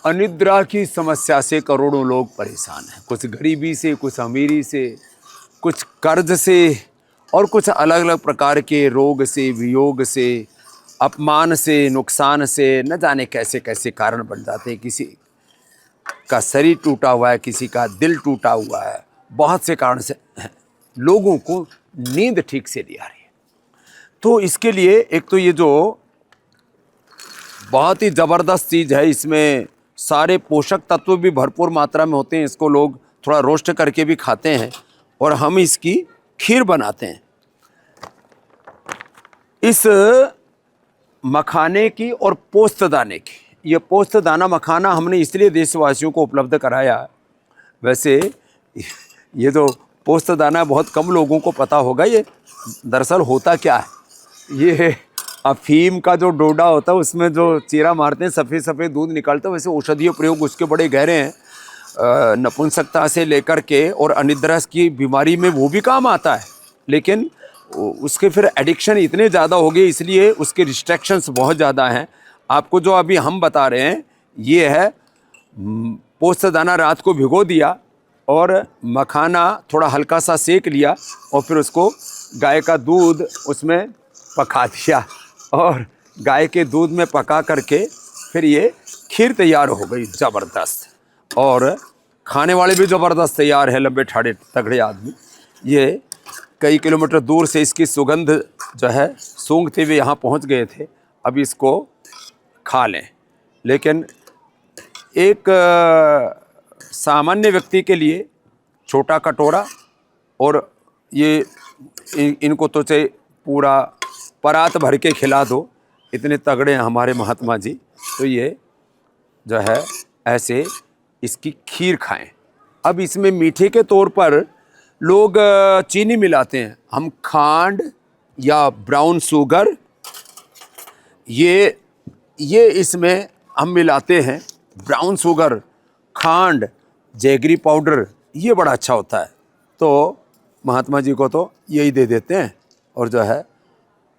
अनिद्रा की समस्या से करोड़ों लोग परेशान हैं। कुछ गरीबी से, कुछ अमीरी से, कुछ कर्ज से और कुछ अलग अलग प्रकार के रोग से, वियोग से, अपमान से, नुकसान से, न जाने कैसे कैसे कारण बन जाते हैं। किसी का शरीर टूटा हुआ है, किसी का दिल टूटा हुआ है, बहुत से कारण से लोगों को नींद ठीक से नहीं आ रही है। तो इसके लिए एक तो ये जो बहुत ही ज़बरदस्त चीज़ है, इसमें सारे पोषक तत्व भी भरपूर मात्रा में होते हैं। इसको लोग थोड़ा रोस्ट करके भी खाते हैं और हम इसकी खीर बनाते हैं। इस मखाने की और पोस्तदाने की, ये पोस्तदाना मखाना हमने इसलिए देशवासियों को उपलब्ध कराया। वैसे ये जो पोस्तदाना बहुत कम लोगों को पता होगा। ये दरअसल होता क्या है, ये अफीम का जो डोडा होता है उसमें जो चीरा मारते हैं, सफ़ेद सफ़ेद दूध निकलता है। वैसे औषधीय प्रयोग उसके बड़े गहरे हैं। नपुंसकता से लेकर के और अनिद्रा की बीमारी में वो भी काम आता है, लेकिन उसके फिर एडिक्शन इतने ज़्यादा हो गए, इसलिए उसके रिस्ट्रिक्शंस बहुत ज़्यादा हैं। आपको जो अभी हम बता रहे हैं ये है पोस्तदाना रात को भिगो दिया और मखाना थोड़ा हल्का सा सेक लिया और फिर उसको गाय का दूध उसमें पका दिया और गाय के दूध में पका करके फिर ये खीर तैयार हो गई ज़बरदस्त। और खाने वाले भी ज़बरदस्त तैयार है, लंबे ठाड़े तगड़े आदमी। ये कई किलोमीटर दूर से इसकी सुगंध जो है सूंघते हुए यहाँ पहुँच गए थे। अब इसको खा लें। लेकिन एक सामान्य व्यक्ति के लिए छोटा कटोरा और ये इनको तो चाहे पूरा परात भर के खिला दो, इतने तगड़े हैं हमारे महात्मा जी। तो ये जो है ऐसे इसकी खीर खाएं। अब इसमें मीठे के तौर पर लोग चीनी मिलाते हैं। हम खांड या ब्राउन शुगर ये इसमें हम मिलाते हैं। ब्राउन शुगर, खांड, जैगरी पाउडर, ये बड़ा अच्छा होता है। तो महात्मा जी को तो यही दे देते हैं। और जो है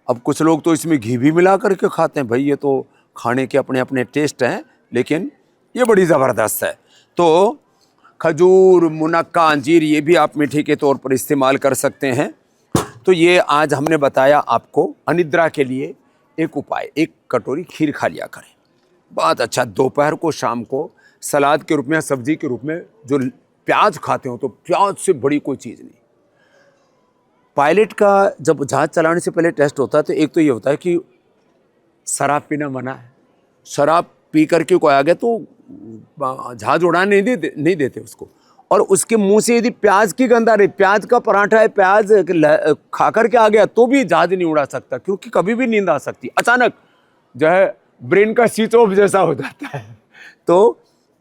अब कुछ लोग तो इसमें घी भी मिला करके खाते हैं। भाई ये तो खाने के अपने अपने टेस्ट हैं, लेकिन ये बड़ी ज़बरदस्त है। तो खजूर, मुनक्का, अंजीर ये भी आप मीठे के तौर पर इस्तेमाल कर सकते हैं। तो ये आज हमने बताया आपको अनिद्रा के लिए एक उपाय। एक कटोरी खीर खा लिया करें, बहुत अच्छा। दोपहर को, शाम को सलाद के रूप में, सब्जी के रूप में जो प्याज खाते हो, तो प्याज से बड़ी कोई चीज़ नहीं। पायलट का जब जहाज़ चलाने से पहले टेस्ट होता है तो एक तो ये होता है कि शराब पीना मना है। शराब पी करके कोई आ गया तो जहाज़ उड़ाने नहीं देते उसको। और उसके मुंह से यदि प्याज की गंध आ रही, प्याज का पराठा है, प्याज खा करके आ गया तो भी जहाज़ नहीं उड़ा सकता, क्योंकि कभी भी नींद आ सकती। अचानक जो है ब्रेन का स्विच ऑफ जैसा हो जाता है। तो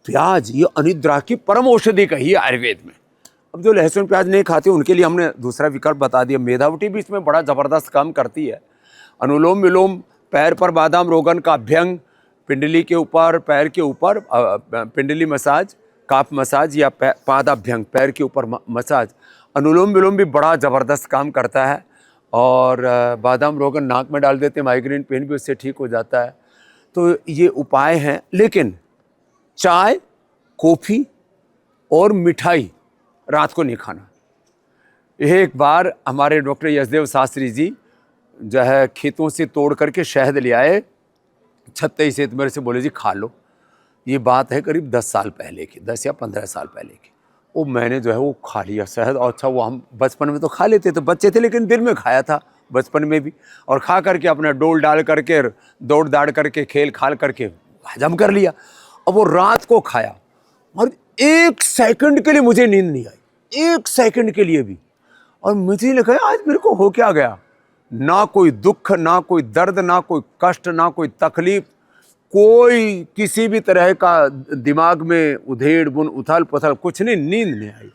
प्याज ये अनिद्रा की परम औषधि कही है आयुर्वेद में। अब जो लहसुन प्याज नहीं खाते उनके लिए हमने दूसरा विकल्प बता दिया। मेधावटी भी इसमें बड़ा ज़बरदस्त काम करती है। अनुलोम विलोम, पैर पर बादाम रोगन का अभ्यंग, पिंडली के ऊपर, पैर के ऊपर पिंडली मसाज, काफ मसाज या पादाभ्यंग, पैर के ऊपर मसाज। अनुलोम विलोम भी बड़ा ज़बरदस्त काम करता है। और बादाम रोगन नाक में डाल देते हैं, माइग्रेन पेन भी उससे ठीक हो जाता है। तो ये उपाय हैं। लेकिन चाय, कॉफ़ी और मिठाई रात को नहीं खाना। एक बार हमारे डॉक्टर यशदेव शास्त्री जी जो है खेतों से तोड़ करके शहद ले आए 36 से, मेरे से बोले जी खा लो। ये बात है करीब 10 साल पहले की, 10 या 15 साल पहले की। वो मैंने जो है वो खा लिया शहद। और अच्छा, वो हम बचपन में तो खा लेते थे, बच्चे थे, लेकिन दिल में खाया था बचपन में भी। और खा करके अपना डोल डाल करके दौड़ दाड़ करके खेल खाल करके हजम कर लिया। अब वो रात को खाया और 1 सेकंड के लिए मुझे नींद नहीं आई, 1 सेकंड के लिए भी। और मुझे लगा आज मेरे को हो क्या गया। ना कोई दुख, ना कोई दर्द, ना कोई कष्ट, ना कोई तकलीफ, कोई किसी भी तरह का दिमाग में उधेड़ बुन, उथल पुथल, कुछ नहीं, नींद नहीं आई।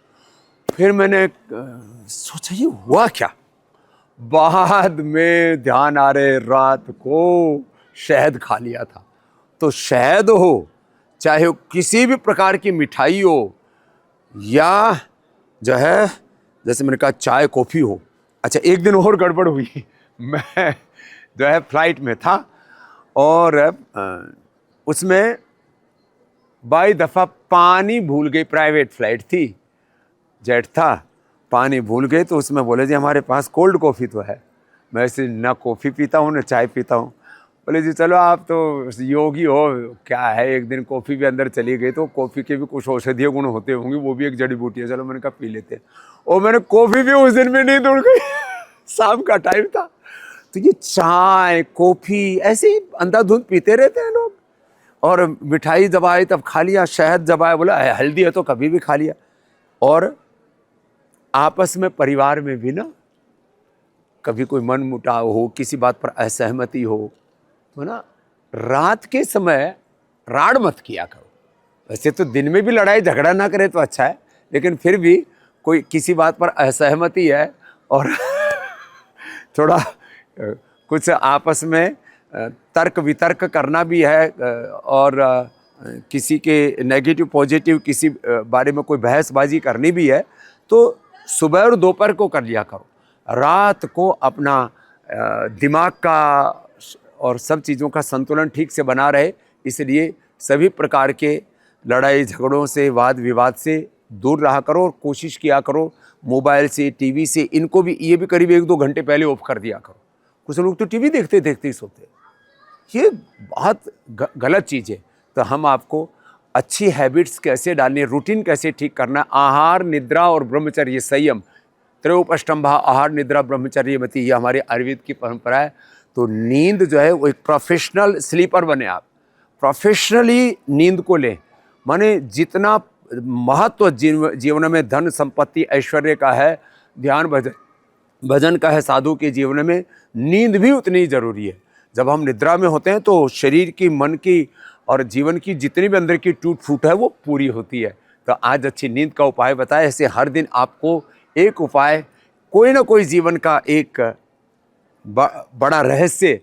फिर मैंने सोचा ये हुआ क्या। बाद में ध्यान आ रहे, रात को शहद खा लिया था। तो शहद हो, चाहे किसी भी प्रकार की मिठाई हो, या जो है जैसे मैंने कहा चाय कॉफ़ी हो। अच्छा, एक दिन और गड़बड़ हुई। मैं जो है फ्लाइट में था और उसमें बाई दफ़ा पानी भूल गई, प्राइवेट फ्लाइट थी, जेट था, पानी भूल गए तो उसमें बोले जी हमारे पास कोल्ड कॉफ़ी तो है। मैं ऐसे ना कॉफ़ी पीता हूँ ना चाय पीता हूँ। बोले जी चलो आप तो योगी हो, क्या है, एक दिन कॉफ़ी भी अंदर चली गई तो कॉफ़ी के भी कुछ औषधीय गुण होते होंगे, वो भी एक जड़ी बूटी है, चलो मैंने कहा पी लेते हैं। और मैंने कॉफ़ी भी उस दिन में नींद उड़ गई शाम का टाइम था। तो ये चाय कॉफ़ी ऐसे ही अंधाधुंध पीते रहते हैं लोग। और मिठाई जब आई तब खा लिया, शहद जब आया बोला हल्दी है तो कभी भी खा लिया। और आपस में परिवार में भी ना कभी कोई मन मुटाव हो, किसी बात पर असहमति हो तो ना रात के समय राड़ मत किया करो। वैसे तो दिन में भी लड़ाई झगड़ा ना करे तो अच्छा है, लेकिन फिर भी कोई किसी बात पर असहमति है और थोड़ा कुछ आपस में तर्क वितर्क करना भी है और किसी के नेगेटिव पॉजिटिव किसी बारे में कोई बहसबाजी करनी भी है तो सुबह और दोपहर को कर लिया करो। रात को अपना दिमाग का और सब चीज़ों का संतुलन ठीक से बना रहे, इसलिए सभी प्रकार के लड़ाई झगड़ों से वाद विवाद से दूर रहा करो और कोशिश किया करो मोबाइल से टीवी से इनको भी ये भी करीब 1-2 घंटे पहले ऑफ कर दिया करो। कुछ लोग तो टीवी देखते देखते ही सोते हैं, ये बहुत गलत चीज़ है। तो हम आपको अच्छी हैबिट्स कैसे डालनी है, रूटीन कैसे ठीक करना है, आहार निद्रा और ब्रह्मचर्य संयम, त्रयोपष्टम्भा आहार निद्रा ब्रह्मचर्य मति, ये हमारे आयुर्वेद की परंपरा है। तो नींद जो है वो एक प्रोफेशनल स्लीपर बने, आप प्रोफेशनली नींद को लें। माने जितना महत्व जीवन में धन संपत्ति ऐश्वर्य का है, ध्यान भजन का है, साधु के जीवन में नींद भी उतनी ही जरूरी है। जब हम निद्रा में होते हैं तो शरीर की, मन की और जीवन की जितनी भी अंदर की टूट फूट है वो पूरी होती है। तो आज अच्छी नींद का उपाय बताया, ऐसे हर दिन आपको एक उपाय, कोई ना कोई जीवन का एक बड़ा रहस्य,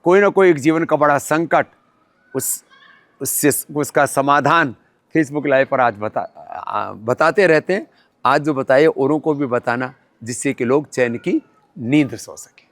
कोई ना कोई एक जीवन का बड़ा संकट, उसका समाधान फेसबुक लाइव पर आज बताते रहते हैं। आज जो बताइए औरों को भी बताना, जिससे कि लोग चैन की नींद सो सके।